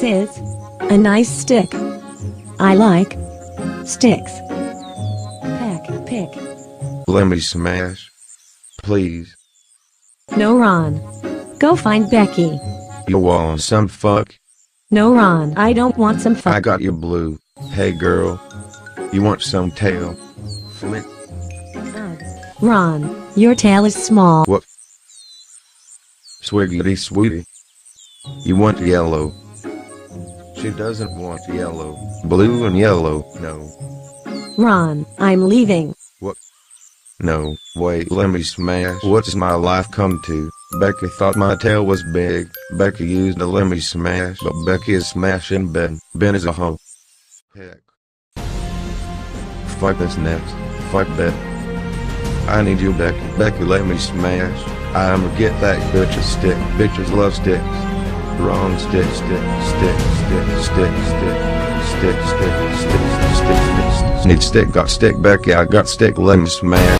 is a nice stick. I like sticks. Pick. Let me smash. Please. No, Ron. Go find Becky. You want some fuck? No, Ron, I don't want some I fun. got you blue. Hey girl. You want some tail? Flick. Ron, your tail is small. What? Swiggity sweetie. You want yellow? She doesn't want yellow. Blue and yellow, no. Ron, I'm leaving. What? No, wait, let me smash. What's my life come to? Becky thought my tail was big. Becky used a let me smash, but Becky is smashing Ben. Ben is a hoe. Heck. Fuck this next. Fuck Becky. I need you, Becky. Becky, let me smash. I'ma get that bitch a stick. Bitches love sticks. Wrong stick. Need stick, got stick, Becky. I got stick, let me smash.